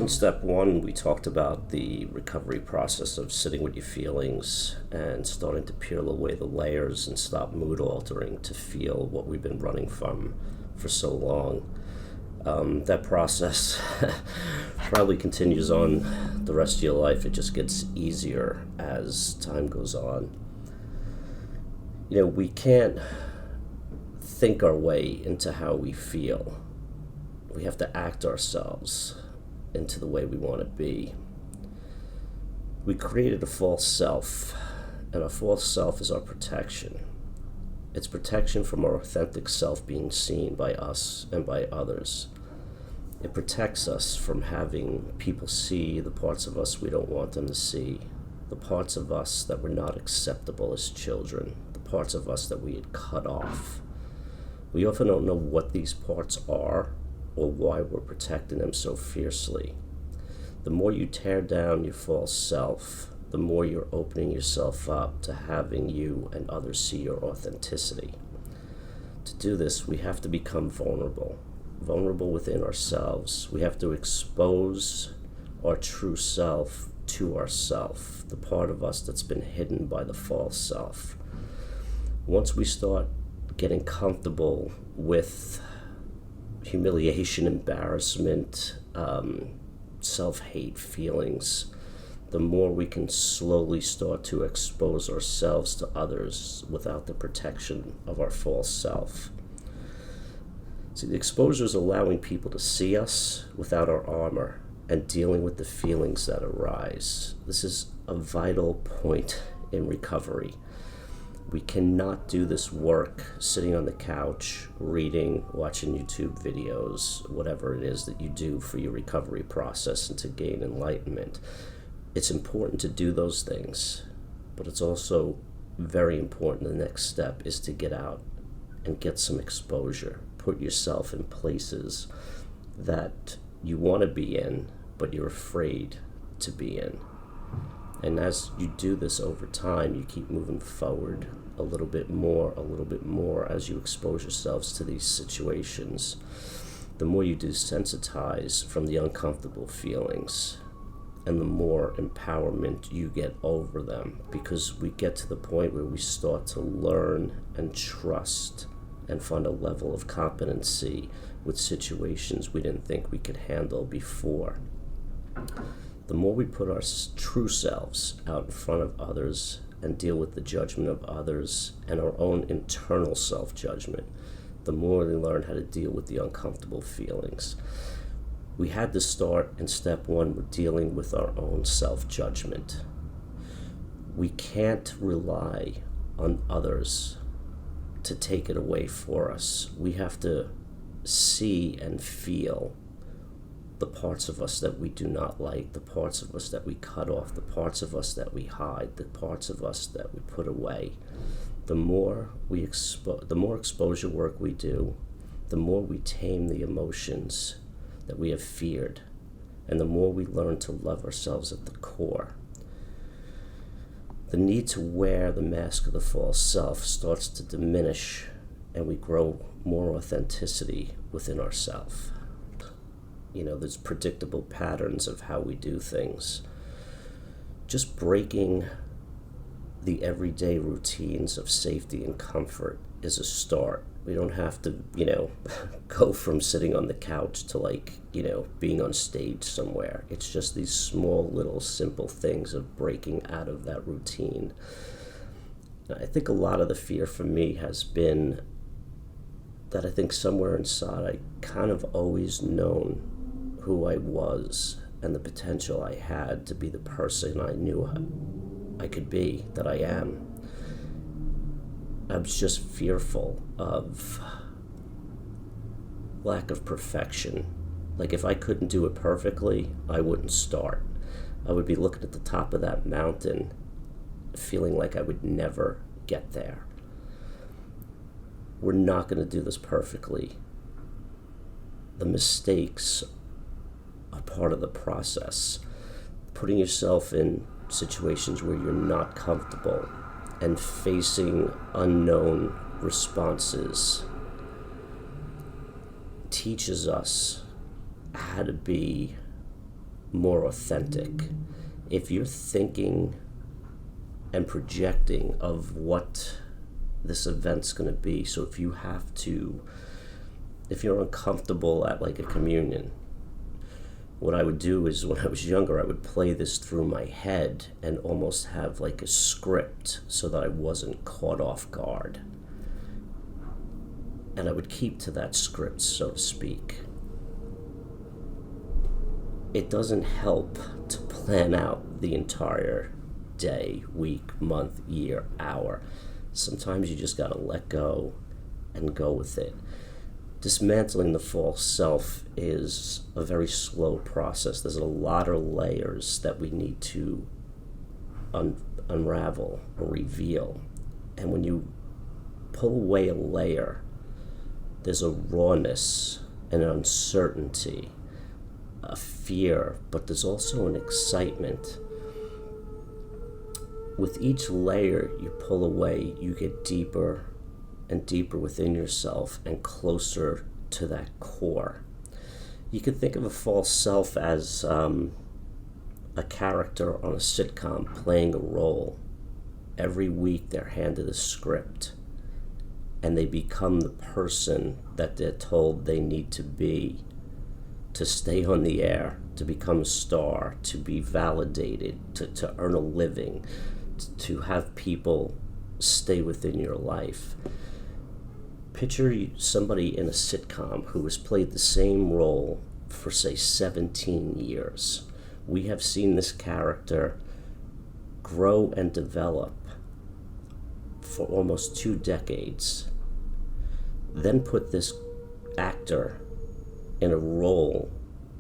In step one, we talked about the recovery process of sitting with your feelings and starting to peel away the layers and stop mood altering to feel what we've been running from for so long. That process probably continues on the rest of your life. It just gets easier as time goes on. We can't think our way into how we feel. We have to act ourselves into the way we want to be. We created a false self, and a false self is our protection. It's protection from our authentic self being seen by us and by others. It protects us from having people see the parts of us we don't want them to see, the parts of us that were not acceptable as children, the parts of us that we had cut off. We often don't know what these parts are or why we're protecting them so fiercely. The more you tear down your false self, the more you're opening yourself up to having you and others see your authenticity. To do this, we have to become vulnerable within ourselves. We have to expose our true self to ourself, the part of us that's been hidden by the false self. Once we start getting comfortable with humiliation, embarrassment, self-hate feelings, the more we can slowly start to expose ourselves to others without the protection of our false self. See, the exposure is allowing people to see us without our armor and dealing with the feelings that arise. This is a vital point in recovery. We cannot do this work sitting on the couch, reading, watching YouTube videos, whatever it is that you do for your recovery process and to gain enlightenment. It's important to do those things, but it's also very important. The next step is to get out and get some exposure. Put yourself in places that you want to be in, but you're afraid to be in. And as you do this over time, you keep moving forward a little bit more as you expose yourselves to these situations. The more you desensitize from the uncomfortable feelings, and the more empowerment you get over them, because we get to the point where we start to learn and trust and find a level of competency with situations we didn't think we could handle before. The more we put our true selves out in front of others and deal with the judgment of others and our own internal self-judgment, the more we learn how to deal with the uncomfortable feelings. We had to start in step one with dealing with our own self-judgment. We can't rely on others to take it away for us. We have to see and feel the parts of us that we do not like, the parts of us that we cut off, the parts of us that we hide, the parts of us that we put away. The more exposure work we do, the more we tame the emotions that we have feared, and the more we learn to love ourselves at the core. The need to wear the mask of the false self starts to diminish, and we grow more authenticity within ourselves. There's predictable patterns of how we do things. Just breaking the everyday routines of safety and comfort is a start. We don't have to, go from sitting on the couch to being on stage somewhere. It's just these small little simple things of breaking out of that routine. I think a lot of the fear for me has been that I think somewhere inside I kind of always known who I was and the potential I had to be the person I knew I could be, that I am. I was just fearful of lack of perfection. If I couldn't do it perfectly, I wouldn't start. I would be looking at the top of that mountain, feeling like I would never get there. We're not going to do this perfectly. The mistakes are part of the process. Putting yourself in situations where you're not comfortable and facing unknown responses teaches us how to be more authentic. If you're thinking and projecting of what this event's going to be, so if you're uncomfortable at like a communion, what I would do is when I was younger, I would play this through my head and almost have like a script so that I wasn't caught off guard. And I would keep to that script, so to speak. It doesn't help to plan out the entire day, week, month, year, hour. Sometimes you just gotta let go and go with it. Dismantling the false self is a very slow process. There's a lot of layers that we need to unravel or reveal. And when you pull away a layer, there's a rawness, an uncertainty, a fear, but there's also an excitement. With each layer you pull away, you get deeper and deeper within yourself and closer to that core. You could think of a false self as a character on a sitcom playing a role. Every week they're handed a script and they become the person that they're told they need to be to stay on the air, to become a star, to be validated, to earn a living, to have people stay within your life. Picture somebody in a sitcom who has played the same role for, say, 17 years. We have seen this character grow and develop for almost 2 decades. Then put this actor in a role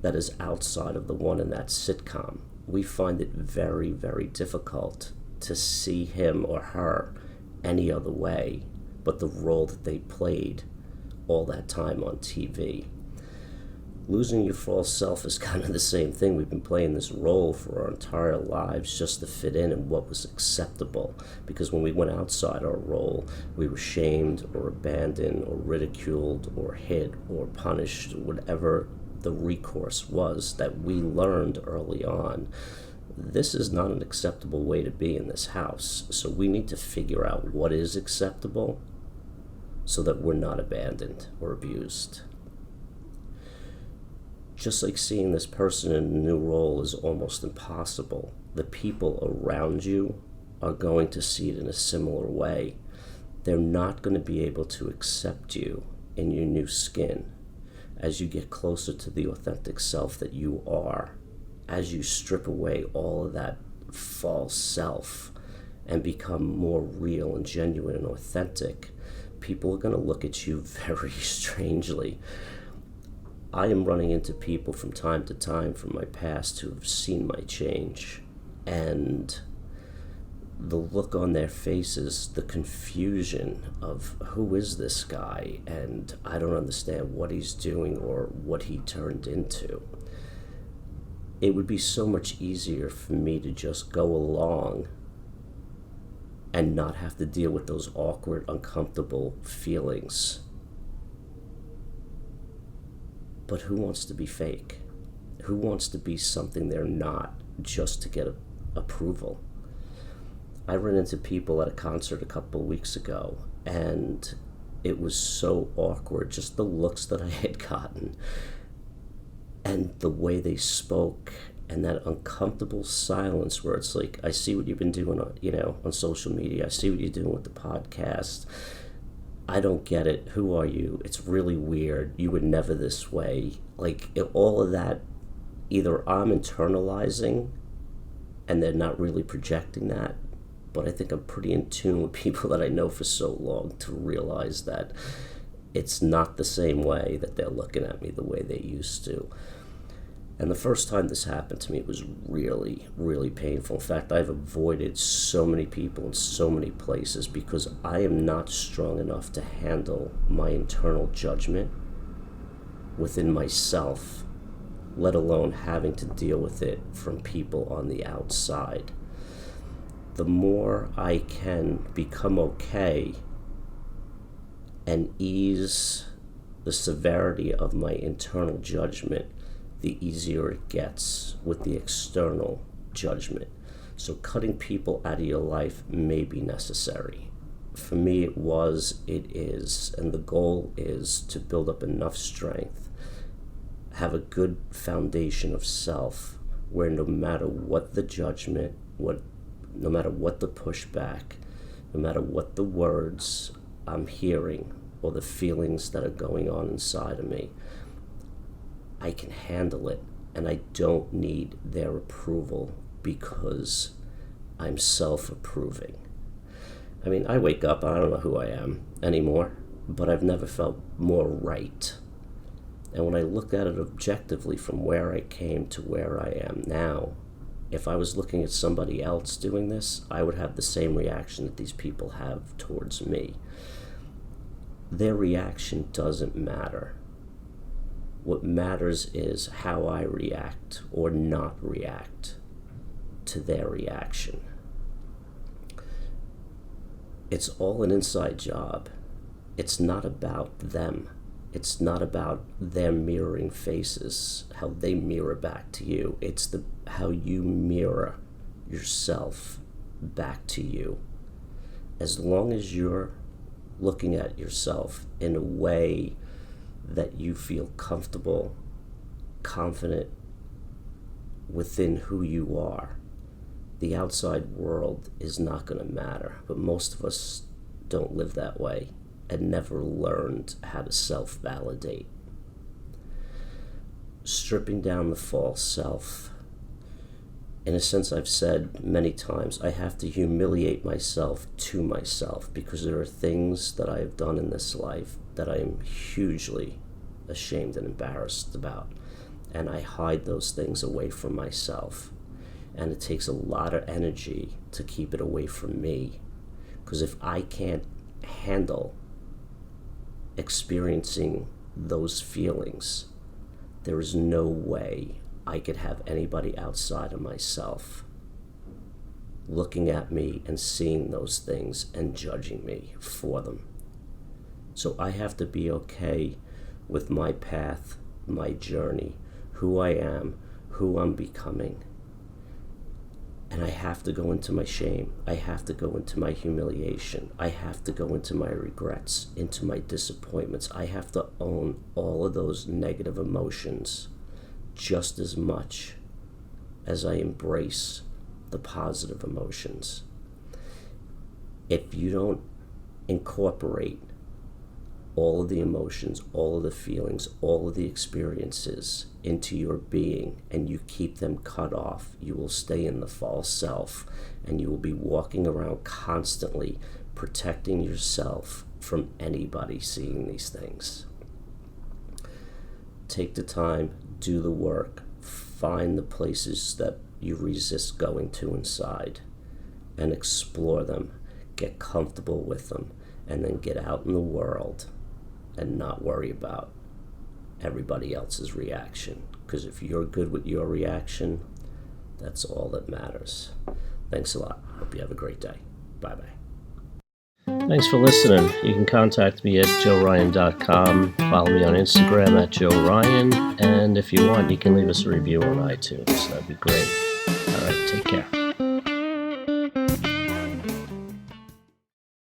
that is outside of the one in that sitcom. We find it very, very difficult to see him or her any other way but the role that they played all that time on TV. Losing your false self is kind of the same thing. We've been playing this role for our entire lives just to fit in what was acceptable. Because when we went outside our role, we were shamed or abandoned or ridiculed or hit or punished, whatever the recourse was that we learned early on. This is not an acceptable way to be in this house. So we need to figure out what is acceptable so that we're not abandoned or abused. Just like seeing this person in a new role is almost impossible, the people around you are going to see it in a similar way. They're not going to be able to accept you in your new skin as you get closer to the authentic self that you are, as you strip away all of that false self and become more real and genuine and authentic. People are going to look at you very strangely. I am running into people from time to time from my past who have seen my change, and the look on their faces, the confusion of who is this guy, and I don't understand what he's doing or what he turned into. It would be so much easier for me to just go along and not have to deal with those awkward, uncomfortable feelings. But who wants to be fake? Who wants to be something they're not just to get approval? I ran into people at a concert a couple of weeks ago, and it was so awkward, just the looks that I had gotten and the way they spoke and that uncomfortable silence where it's like, I see what you've been doing on social media. I see what you're doing with the podcast. I don't get it. Who are you? It's really weird. You were never this way. Like, all of that, either I'm internalizing and they're not really projecting that, but I think I'm pretty in tune with people that I know for so long to realize that it's not the same way that they're looking at me the way they used to. And the first time this happened to me, it was really, really painful. In fact, I've avoided so many people in so many places because I am not strong enough to handle my internal judgment within myself, let alone having to deal with it from people on the outside. The more I can become okay and ease the severity of my internal judgment the easier it gets with the external judgment. So cutting people out of your life may be necessary. For me, it was, it is, and the goal is to build up enough strength, have a good foundation of self, where no matter what the judgment, no matter what the pushback, no matter what the words I'm hearing or the feelings that are going on inside of me, I can handle it, and I don't need their approval because I'm self-approving. I mean, I wake up, I don't know who I am anymore, but I've never felt more right. And when I look at it objectively from where I came to where I am now, if I was looking at somebody else doing this, I would have the same reaction that these people have towards me. Their reaction doesn't matter. What matters is how I react or not react to their reaction. It's all an inside job. It's not about them. It's not about them mirroring faces, how they mirror back to you. It's how you mirror yourself back to you. As long as you're looking at yourself in a way that you feel comfortable, confident within who you are, the outside world is not going to matter. But most of us don't live that way and never learned how to self-validate. Stripping down the false self. In a sense, I've said many times, I have to humiliate myself to myself, because there are things that I have done in this life that I am hugely ashamed and embarrassed about. And I hide those things away from myself. And it takes a lot of energy to keep it away from me. Because if I can't handle experiencing those feelings, there is no way I could have anybody outside of myself looking at me and seeing those things and judging me for them. So I have to be okay with my path, my journey, who I am, who I'm becoming. And I have to go into my shame. I have to go into my humiliation. I have to go into my regrets, into my disappointments. I have to own all of those negative emotions just as much as I embrace the positive emotions. If you don't incorporate all of the emotions, all of the feelings, all of the experiences into your being, and you keep them cut off, you will stay in the false self, and you will be walking around constantly protecting yourself from anybody seeing these things. Take the time, do the work, find the places that you resist going to inside, and explore them, get comfortable with them, and then get out in the world and not worry about everybody else's reaction. Because if you're good with your reaction, that's all that matters. Thanks a lot. Hope you have a great day. Bye-bye. Thanks for listening. You can contact me at joeryan.com. Follow me on Instagram at joeryan. And if you want, you can leave us a review on iTunes. That'd be great. All right, take care.